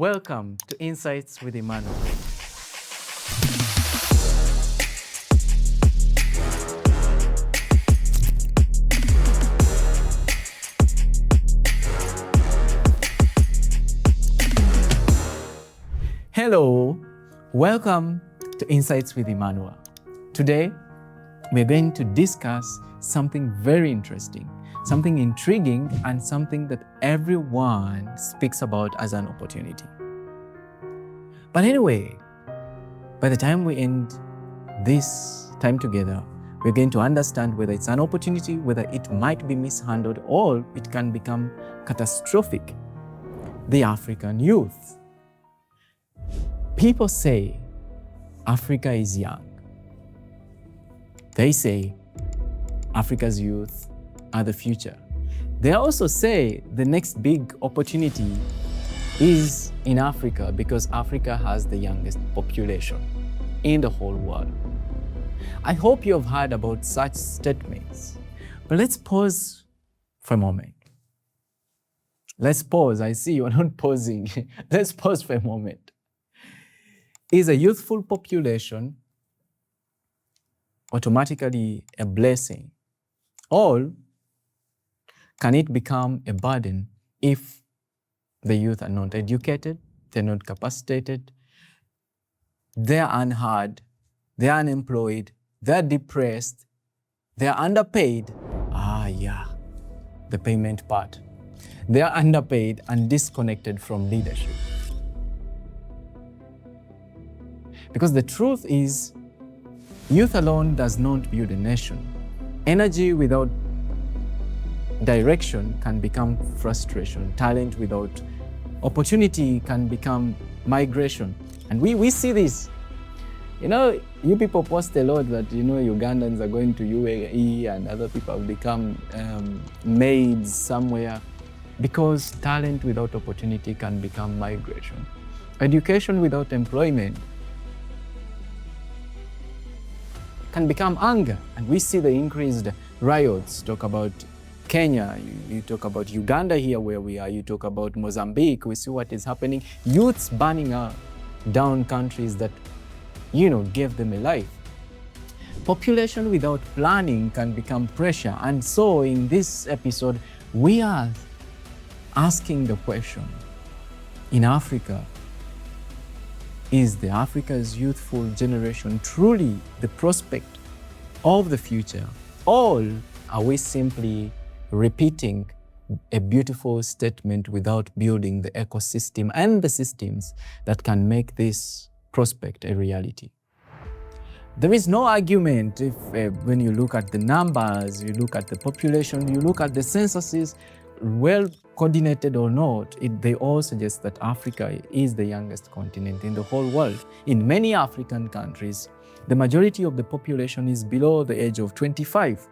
Welcome to Insights with Emmanuel. Hello, welcome to Insights with Emmanuel. Today, we're going to discuss something very interesting, something intriguing, and something that everyone speaks about as an opportunity. But anyway, by the time we end this time together, we're going to understand whether it's an opportunity, whether it might be mishandled, or it can become catastrophic. The African youth. People say Africa is young. They say Africa's youth are the future. They also say the next big opportunity is in Africa because Africa has the youngest population in the whole world. I hope you have heard about such statements, but let's pause for a moment. Let's pause. I see you're not pausing. Let's pause for a moment. Is a youthful population automatically a blessing? Or can it become a burden if the youth are not educated, they're not capacitated, they're unheard, they're unemployed, they're depressed, they're underpaid? The payment part. They're underpaid and disconnected from leadership. Because the truth is, youth alone does not build a nation. Energy without direction can become frustration. Talent without opportunity can become migration. And we see this. You people post a lot that, Ugandans are going to UAE and other people have become maids somewhere, because talent without opportunity can become migration. Education without employment can become anger. And we see the increased riots. Talk about Kenya, you talk about Uganda here where we are, you talk about Mozambique, we see what is happening. Youths burning down countries that, gave them a life. Population without planning can become pressure. And so in this episode, we are asking the question, in Africa, is the Africa's youthful generation truly the prospect of the future? Or are we simply repeating a beautiful statement without building the ecosystem and the systems that can make this prospect a reality? There is no argument if when you look at the numbers, you look at the population, you look at the censuses, well coordinated or not, they all suggest that Africa is the youngest continent in the whole world. In many African countries, the majority of the population is below the age of 25.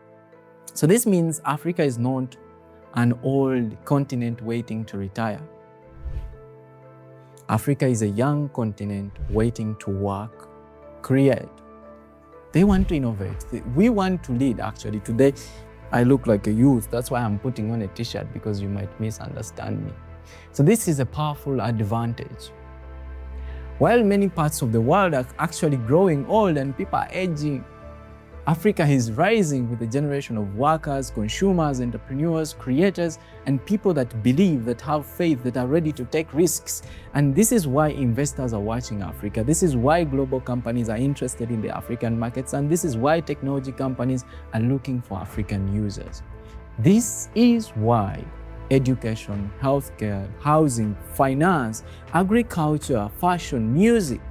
So this means Africa is not an old continent waiting to retire. Africa is a young continent waiting to work, create. They want to innovate. We want to lead, actually. Today, I look like a youth. That's why I'm putting on a t-shirt, because you might misunderstand me. So this is a powerful advantage. While many parts of the world are actually growing old and people are aging, Africa is rising with a generation of workers, consumers, entrepreneurs, creators, and people that believe, that have faith, that are ready to take risks. And this is why investors are watching Africa. This is why global companies are interested in the African markets. And this is why technology companies are looking for African users. This is why education, healthcare, housing, finance, agriculture, fashion, music,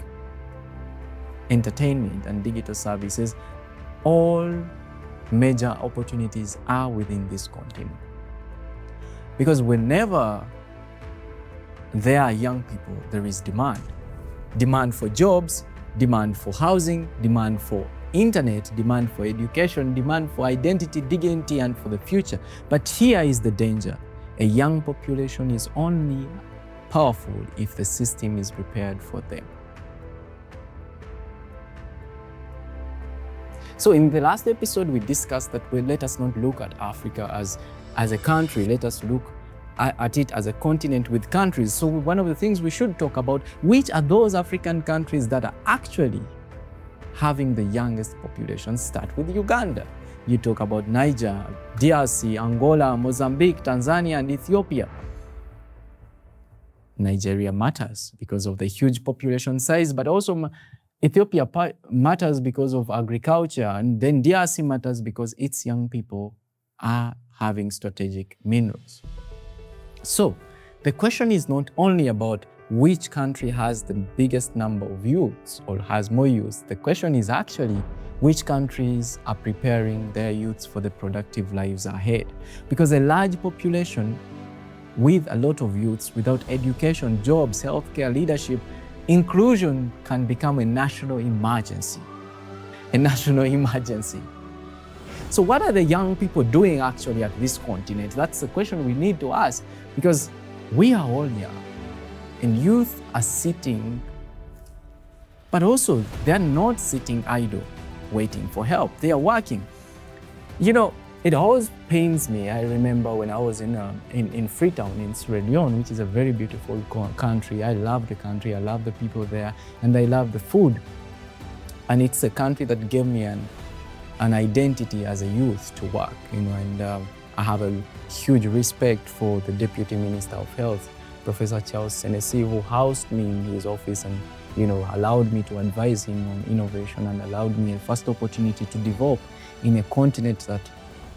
entertainment, and digital services, all major opportunities are within this continent. Because whenever there are young people, there is demand. Demand for jobs, demand for housing, demand for internet, demand for education, demand for identity, dignity, and for the future. But here is the danger. A young population is only powerful if the system is prepared for them. So in the last episode, we discussed that let us not look at Africa as a country. Let us look at it as a continent with countries. So one of the things we should talk about, which are those African countries that are actually having the youngest population. Start with Uganda. You talk about Niger, DRC, Angola, Mozambique, Tanzania, and Ethiopia. Nigeria matters because of the huge population size, but also Ethiopia matters because of agriculture, and then DRC matters because its young people are having strategic minerals. So the question is not only about which country has the biggest number of youths or has more youths. The question is actually which countries are preparing their youths for the productive lives ahead. Because a large population with a lot of youths without education, jobs, healthcare, leadership, inclusion can become a national emergency. A national emergency. So what are the young people doing actually at this continent? That's the question we need to ask, because we are all young and youth are sitting, but also they're not sitting idle waiting for help. They are working. You know, it always pains me. I remember when I was in Freetown in Sierra Leone, which is a very beautiful country. I love the country, I love the people there, and I love the food. And it's a country that gave me an identity as a youth to work, you know, and I have a huge respect for the Deputy Minister of Health, Professor Charles Senesi, who housed me in his office and, you know, allowed me to advise him on innovation and allowed me a first opportunity to develop in a continent that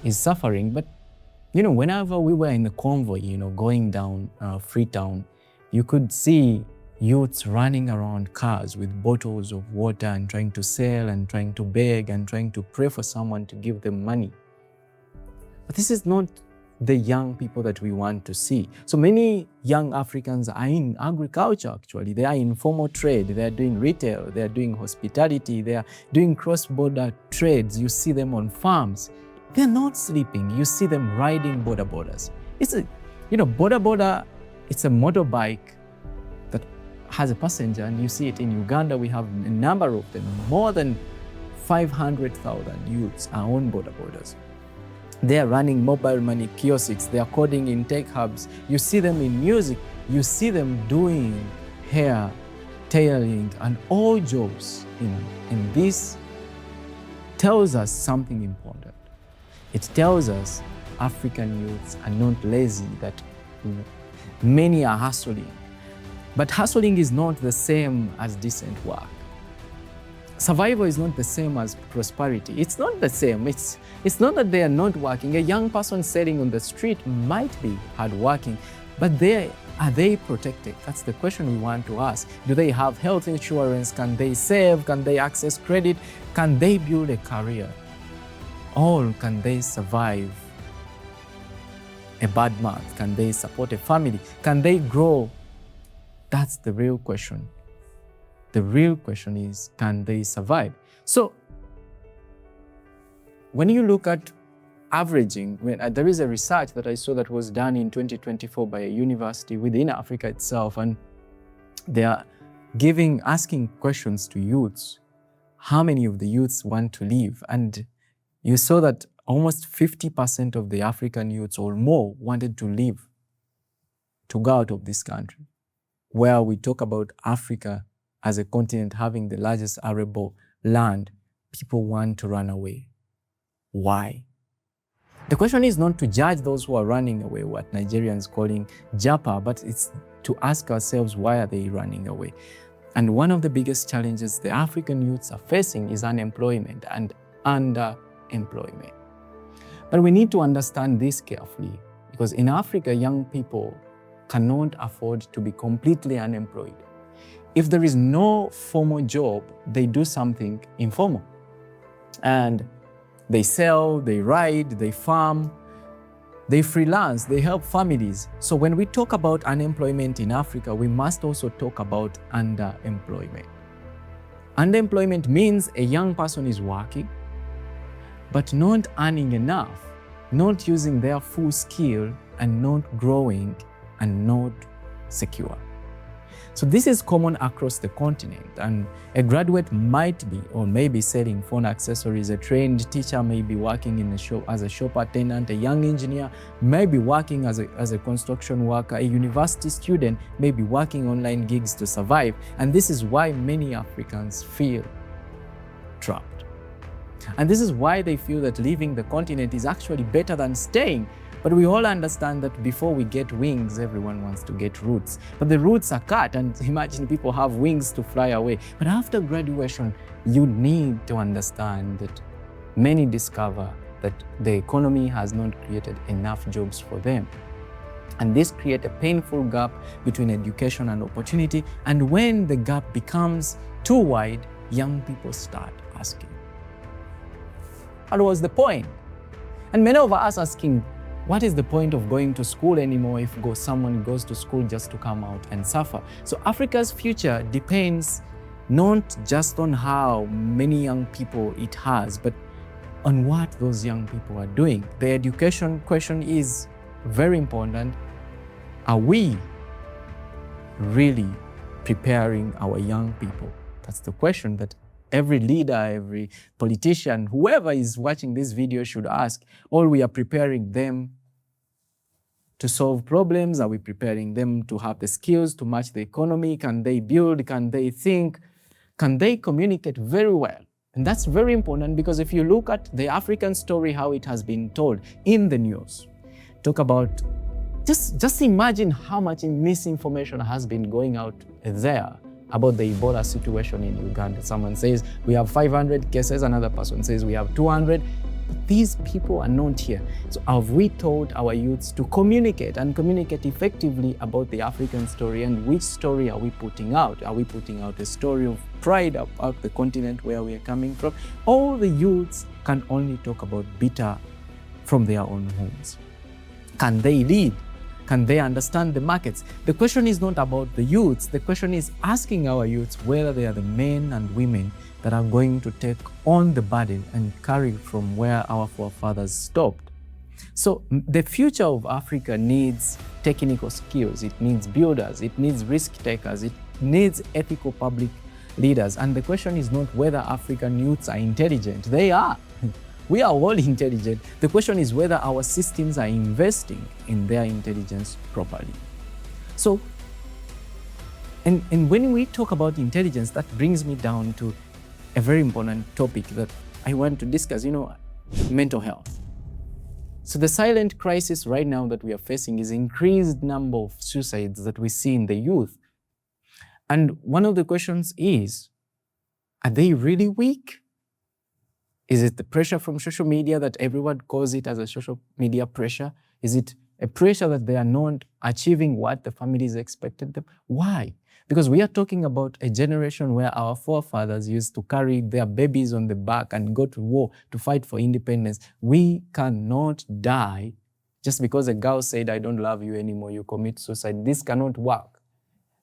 is suffering. But, you know, whenever we were in the convoy, you know, going down Freetown, you could see youths running around cars with bottles of water and trying to sell and trying to beg and trying to pray for someone to give them money. But this is not the young people that we want to see. So many young Africans are in agriculture, actually. They are in formal trade, they are doing retail, they are doing hospitality, they are doing cross-border trades. You see them on farms. They're not sleeping. You see them riding border borders. It's a, you know, border, it's a motorbike that has a passenger, and you see it in Uganda. We have a number of them. More than 500,000 youths are on border borders. They are running mobile money kiosks. They are coding in tech hubs. You see them in music. You see them doing hair, tailoring, and all jobs. And this tells us something important. It tells us African youths are not lazy, that many are hustling. But hustling is not the same as decent work. Survival is not the same as prosperity. It's not the same. It's not that they are not working. A young person selling on the street might be hardworking, but are they protected? That's the question we want to ask. Do they have health insurance? Can they save? Can they access credit? Can they build a career? Or can they survive a bad month? Can they support a family? Can they grow? That's the real question. The real question is, can they survive? So when you look at averaging, there is a research that I saw that was done in 2024 by a university within Africa itself, and they are asking questions to youths. How many of the youths want to leave? And you saw that almost 50% of the African youths or more wanted to leave, to go out of this country, where we talk about Africa as a continent having the largest arable land. People want to run away. Why? The question is not to judge those who are running away, what Nigerians calling Japa, but it's to ask ourselves, why are they running away? And one of the biggest challenges the African youths are facing is unemployment and underemployment. But we need to understand this carefully, because in Africa, young people cannot afford to be completely unemployed. If there is no formal job, they do something informal. And they sell, they ride, they farm, they freelance, they help families. So when we talk about unemployment in Africa, we must also talk about underemployment. Underemployment means a young person is working, but not earning enough, not using their full skill, and not growing and not secure. So this is common across the continent, and a graduate might be or maybe selling phone accessories, a trained teacher may be working in a shop as a shop attendant, a young engineer may be working as a construction worker, a university student may be working online gigs to survive. And this is why many Africans feel trapped. And this is why they feel that leaving the continent is actually better than staying. But we all understand that before we get wings, everyone wants to get roots. But the roots are cut, and imagine people have wings to fly away. But after graduation, you need to understand that many discover that the economy has not created enough jobs for them. And this creates a painful gap between education and opportunity. And when the gap becomes too wide, young people start asking, what was the point? And many of us asking, what is the point of going to school anymore if someone goes to school just to come out and suffer? So Africa's future depends not just on how many young people it has, but on what those young people are doing. The education question is very important. Are we really preparing our young people? That's the question that every leader, every politician, whoever is watching this video should ask. Or we are preparing them to solve problems? Are we preparing them to have the skills to match the economy? Can they build? Can they think? Can they communicate very well? And that's very important, because if you look at the African story, how it has been told in the news, talk about, just imagine how much misinformation has been going out there about the Ebola situation in Uganda. Someone says we have 500 cases, another person says we have 200. But these people are not here. So have we taught our youths to communicate and communicate effectively about the African story? And which story are we putting out? Are we putting out a story of pride about the continent where we are coming from? All the youths can only talk about bitter from their own homes. Can they lead? Can they understand the markets? The question is not about the youths. The question is asking our youths whether they are the men and women that are going to take on the burden and carry from where our forefathers stopped. So the future of Africa needs technical skills. It needs builders. It needs risk takers. It needs ethical public leaders. And the question is not whether African youths are intelligent. They are. We are all intelligent. The question is whether our systems are investing in their intelligence properly. So, and when we talk about intelligence, that brings me down to a very important topic that I want to discuss, mental health. So the silent crisis right now that we are facing is increased number of suicides that we see in the youth. And one of the questions is, are they really weak? Is it the pressure from social media that everyone calls it as a social media pressure? Is it a pressure that they are not achieving what the families expected them? Why? Because we are talking about a generation where our forefathers used to carry their babies on the back and go to war to fight for independence. We cannot die just because a girl said, I don't love you anymore, you commit suicide. This cannot work.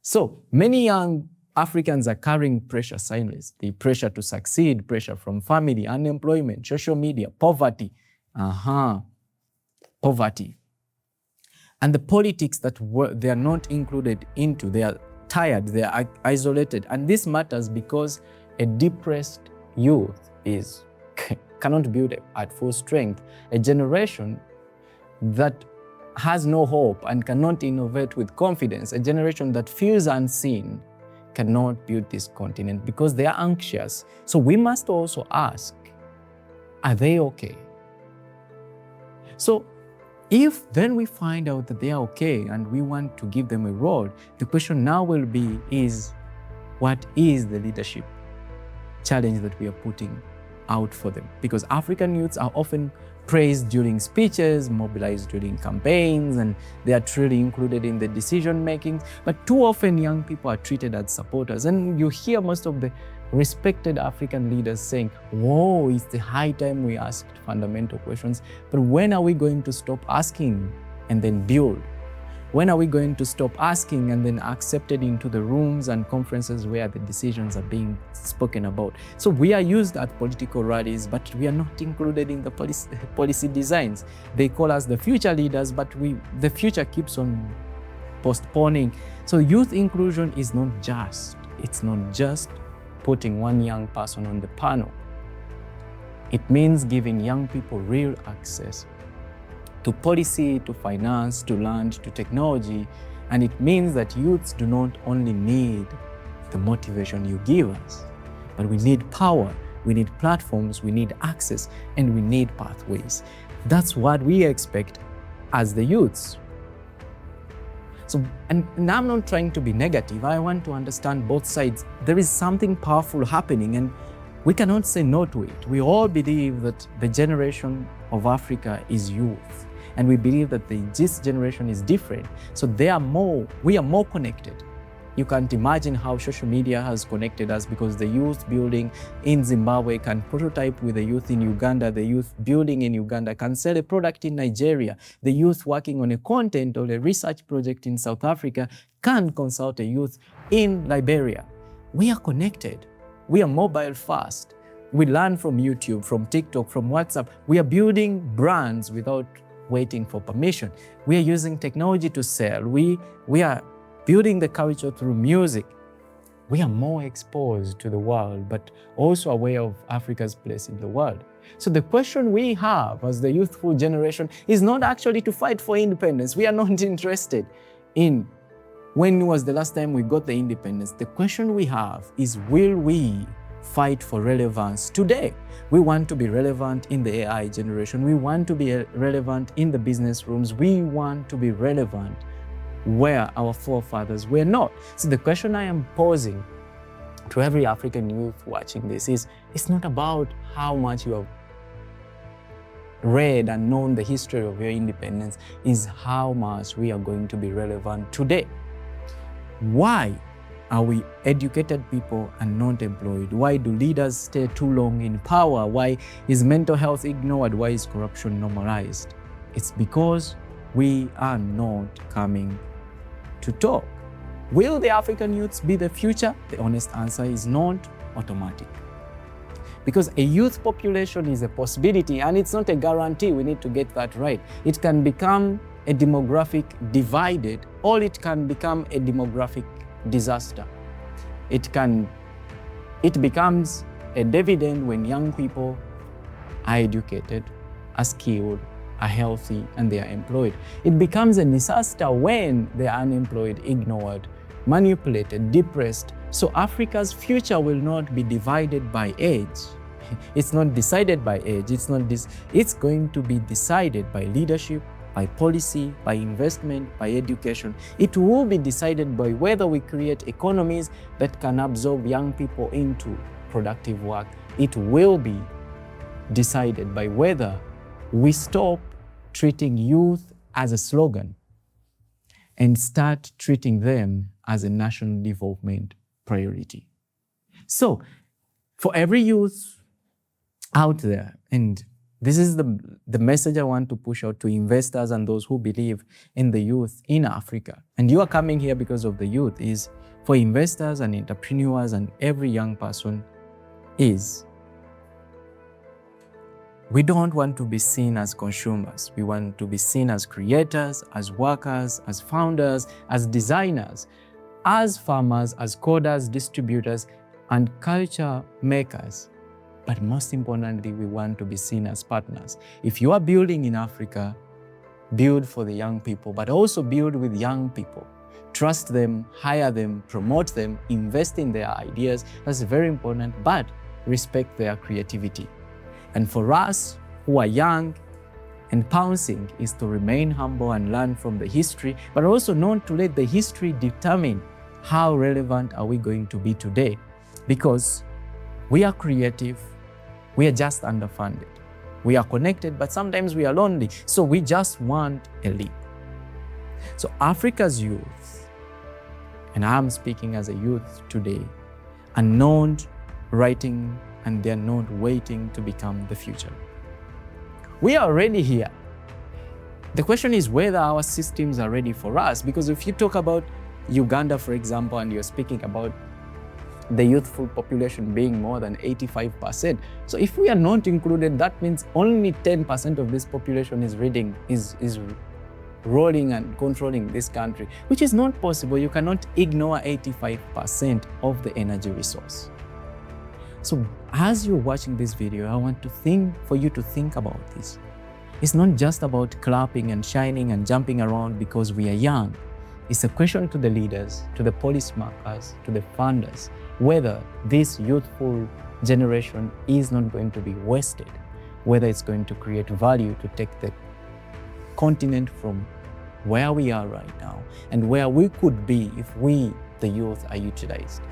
So many young Africans are carrying pressure silently, pressure to succeed, pressure from family, unemployment, social media, poverty. Poverty. And the politics that they are not included into, they are tired, they are isolated. And this matters because a depressed youth cannot build at full strength. A generation that has no hope and cannot innovate with confidence, a generation that feels unseen, cannot build this continent because they are anxious. So we must also ask, are they okay? So if then we find out that they are okay and we want to give them a role, the question now will be what is the leadership challenge that we are putting out for them? Because African youths are often praised during speeches, mobilized during campaigns, and they are truly included in the decision making. But too often young people are treated as supporters. And you hear most of the respected African leaders saying, whoa, it's the high time we asked fundamental questions. But when are we going to stop asking and then build? When are we going to stop asking and then accepted into the rooms and conferences where the decisions are being spoken about? So we are used at political rallies, but we are not included in the policy designs. They call us the future leaders, but the future keeps on postponing. So youth inclusion is not just putting one young person on the panel. It means giving young people real access to policy, to finance, to land, to technology. And it means that youths do not only need the motivation you give us, but we need power, we need platforms, we need access, and we need pathways. That's what we expect as the youths. So, and I'm not trying to be negative. I want to understand both sides. There is something powerful happening, and we cannot say no to it. We all believe that the generation of Africa is youth, and we believe that this generation is different. So we are more connected. You can't imagine how social media has connected us, because the youth building in Zimbabwe can prototype with the youth in Uganda, the youth building in Uganda can sell a product in Nigeria, the youth working on a content or a research project in South Africa can consult a youth in Liberia. We are connected. We are mobile first. We learn from YouTube, from TikTok, from WhatsApp. We are building brands without waiting for permission. We are using technology to sell. We are building the culture through music. We are more exposed to the world, but also aware of Africa's place in the world. So the question we have as the youthful generation is not actually to fight for independence. We are not interested in when was the last time we got the independence. The question we have is, will we fight for relevance today? We want to be relevant in the AI generation. We want to be relevant in the business rooms. We want to be relevant where our forefathers were not. So the question I am posing to every African youth watching this is, it's not about how much you have read and known the history of your independence, is how much we are going to be relevant today. Why are we educated people and not employed? Why do leaders stay too long in power? Why is mental health ignored? Why is corruption normalized? It's because we are not coming to talk. Will the African youths be the future? The honest answer is not automatic. Because a youth population is a possibility, and it's not a guarantee. We need to get that right. It can become a demographic divided, or it can become a demographic disaster. It becomes a dividend when young people are educated, are skilled, are healthy, and they are employed. It becomes a disaster when they are unemployed, ignored, manipulated, depressed. So Africa's future will not be divided by age. It's not decided by age. It's going to be decided by leadership, by policy, by investment, by education. It will be decided by whether we create economies that can absorb young people into productive work. It will be decided by whether we stop treating youth as a slogan and start treating them as a national development priority. So, for every youth out there, and this is the message I want to push out to investors and those who believe in the youth in Africa, and you are coming here because of the youth, is for investors and entrepreneurs and every young person is, we don't want to be seen as consumers. We want to be seen as creators, as workers, as founders, as designers, as farmers, as coders, distributors, and culture makers. But most importantly, we want to be seen as partners. If you are building in Africa, build for the young people, but also build with young people. Trust them, hire them, promote them, invest in their ideas. That's very important, but respect their creativity. And for us who are young and pouncing is to remain humble and learn from the history, but also not to let the history determine how relevant are we going to be today. Because we are creative, we are just underfunded. We are connected, but sometimes we are lonely. So we just want a leap. So Africa's youth, and I'm speaking as a youth today, are not writing and they're not waiting to become the future. We are already here. The question is whether our systems are ready for us. Because if you talk about Uganda, for example, and you're speaking about the youthful population being more than 85%. So if we are not included, that means only 10% of this population is rolling and controlling this country, which is not possible. You cannot ignore 85% of the energy resource. So as you're watching this video, I want for you to think about this. It's not just about clapping and shining and jumping around because we are young. It's a question to the leaders, to the policy makers, to the funders, whether this youthful generation is not going to be wasted, whether it's going to create value to take the continent from where we are right now and where we could be if we, the youth, are utilized.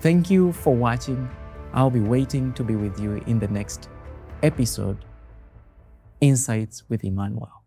Thank you for watching. I'll be waiting to be with you in the next episode, Insights with Emmanuel.